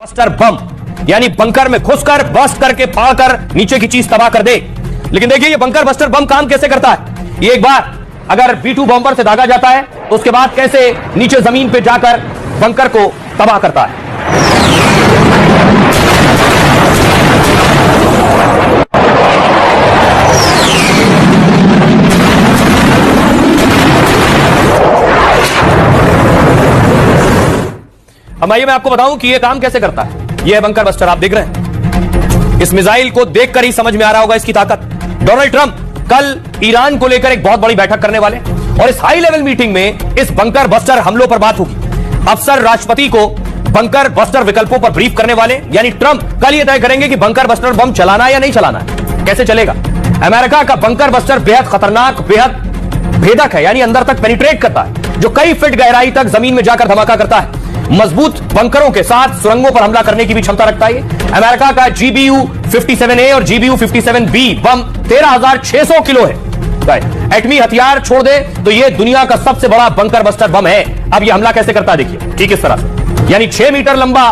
Buster bomb यानी bunker में घुसकर बस्ट करके फाड़कर नीचे की चीज तबाह कर दे। लेकिन देखिए ये बंकर बस्टर बम काम कैसे करता है। ये एक बार अगर B2 बॉम्बर से दागा जाता है तो उसके बाद कैसे नीचे जमीन पे जाकर बंकर को तबाह करता है। अब आइए मैं आपको बताऊं कि यह काम कैसे करता है। यह बंकर बस्टर आप देख रहे हैं। इस मिसाइल को देखकर ही समझ में आ रहा होगा इसकी ताकत। डोनाल्ड ट्रंप कल ईरान को लेकर एक बहुत बड़ी बैठक करने वाले और इस हाई लेवल मीटिंग में इस बंकर बस्टर हमलों पर बात होगी। अफसर राष्ट्रपति को बंकर बस्टर विकल्पों पर ब्रीफ करने वाले यानी ट्रंप कल यह तय करेंगे कि बंकर बस्टर बम चलाना है या नहीं चलाना है, कैसे चलेगा। अमेरिका का बंकर बस्टर बेहद खतरनाक, बेहद भेदक है, यानी अंदर तक पेनिट्रेट करता है, जो कई फीट गहराई तक जमीन में जाकर धमाका करता है। मजबूत बंकरों के साथ सुरंगों पर हमला करने की भी क्षमता रखता है। अमेरिका का GBU-57A और GBU-57B बम 13,600 किलो है। एटमी हथियार छोड़ दे तो यह दुनिया का सबसे बड़ा बंकर बस्टर बम है। अब यह हमला कैसे करता है देखिए, ठीक इस तरह से, यानी 6 मीटर लंबा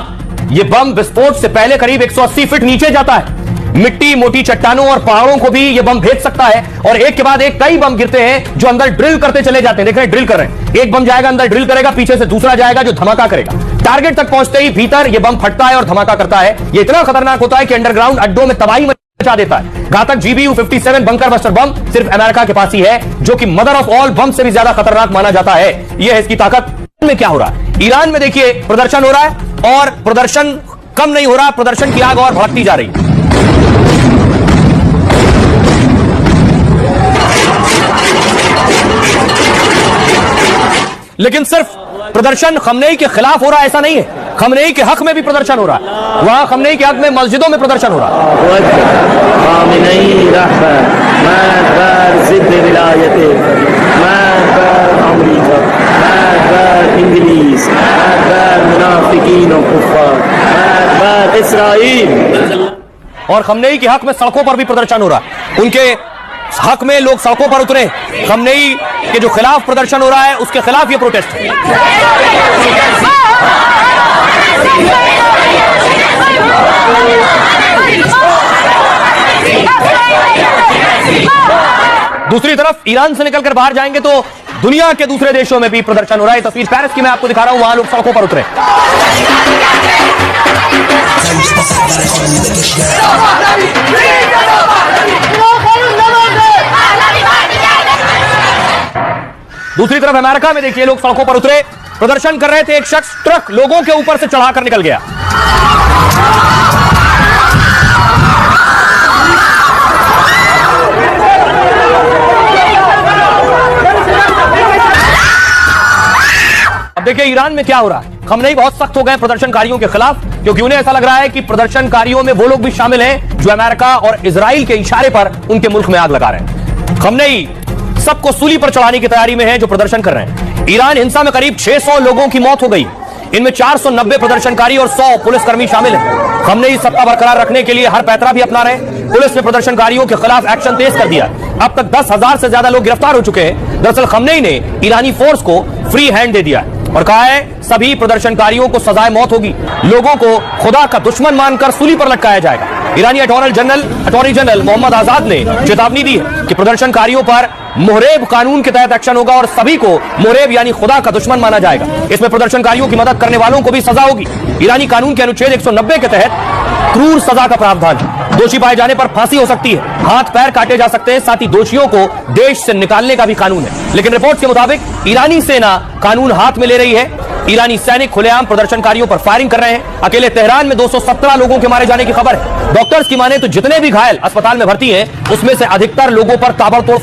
यह बम विस्फोट से पहले करीब 180 फीट नीचे जाता है। मिट्टी, मोटी चट्टानों और पहाड़ों को भी यह बम भेज सकता है और एक के बाद एक कई बम गिरते हैं जो अंदर ड्रिल करते चले जाते हैं। देख रहे हैं, ड्रिल कर रहे हैं। एक बम जाएगा अंदर, ड्रिल करेगा, पीछे से दूसरा जाएगा जो धमाका करेगा। टारगेट तक पहुंचते ही भीतर यह बम फटता है और धमाका करता है। यह इतना खतरनाक होता है कि अंडरग्राउंड अड्डों में तबाही मचा देता है। घातक GBU-57 बंकर बस्टर बम सिर्फ अमेरिका के पास ही है, जो कि मदर ऑफ ऑल बम से भी ज्यादा खतरनाक माना जाता है। यह है इसकी ताकत। में क्या हो रहा है, ईरान में देखिए प्रदर्शन हो रहा है और प्रदर्शन कम नहीं हो रहा, प्रदर्शन की आग और भड़कती जा रही है। लेकिन सिर्फ प्रदर्शन खमनेई के खिलाफ हो रहा है ऐसा नहीं है, खमनेई के हक में भी प्रदर्शन हो रहा है। वहां खमनेई के हक में मस्जिदों में प्रदर्शन हो रहा है। और खमनेई के हक में सड़कों पर भी प्रदर्शन हो रहा है। उनके हक में लोग सड़कों पर उतरे। खमनेई के जो खिलाफ प्रदर्शन हो रहा है उसके खिलाफ ये प्रोटेस्ट है। दूसरी तरफ ईरान से निकलकर बाहर जाएंगे तो दुनिया के दूसरे देशों में भी प्रदर्शन हो रहा है। तस्वीर पेरिस की मैं आपको दिखा रहा हूं, वहां लोग सड़कों पर उतरे। दूसरी तरफ अमेरिका में देखिए लोग सड़कों पर उतरे, प्रदर्शन कर रहे थे। एक शख्स ट्रक लोगों के ऊपर से चढ़ाकर निकल गया। अब देखिए ईरान में क्या हो रहा है। खमनेई बहुत सख्त हो गए प्रदर्शनकारियों के खिलाफ, क्योंकि उन्हें ऐसा लग रहा है कि प्रदर्शनकारियों में वो लोग भी शामिल हैं जो अमेरिका और इजराइल के इशारे पर उनके मुल्क में आग लगा रहे हैं। खमनेई सबको सूली पर चढ़ाने की तैयारी में है जो प्रदर्शन कर रहे हैं। ईरान हिंसा में करीब 600 लोगों की मौत हो गई, इनमें 490 प्रदर्शनकारी और 100 पुलिसकर्मी शामिल हैं। खमनेई सत्ता बरकरार रखने के लिए हर पैतरा भी अपना रहे। पुलिस ने प्रदर्शनकारियों के खिलाफ एक्शन तेज कर दिया। अब तक 10,000 से ज्यादा लोग गिरफ्तार हो चुके हैं। दरअसल खमनेई ने ईरानी फोर्स को फ्री हैंड दे दिया और कहा है सभी प्रदर्शनकारियों को सजाए मौत होगी, लोगों को खुदा का दुश्मन मानकर सूली पर लटकाया जाएगा। ईरानी अटॉर्नी जनरल मोहम्मद आजाद ने चेतावनी दी है कि प्रदर्शनकारियों पर मुहरेब कानून के तहत एक्शन होगा और सभी को मुहरेब यानी खुदा का दुश्मन माना जाएगा। इसमें प्रदर्शनकारियों की मदद करने वालों को भी सजा होगी। ईरानी कानून के अनुच्छेद 190 के तहत क्रूर सजा का प्रावधान है। दोषी पाए जाने पर फांसी हो सकती है, हाथ पैर काटे जा सकते हैं, साथ ही दोषियों को देश से निकालने का भी कानून है। लेकिन रिपोर्ट के मुताबिक ईरानी सेना कानून हाथ में ले रही है। ईरानी सैनिक खुलेआम प्रदर्शनकारियों पर फायरिंग कर रहे हैं। अकेले तेहरान में 217 लोगों के मारे जाने की खबर है। डॉक्टर्स की माने तो जितने भी घायल अस्पताल में भर्ती हैं उसमें से अधिकतर लोगों पर ताबड़तोड़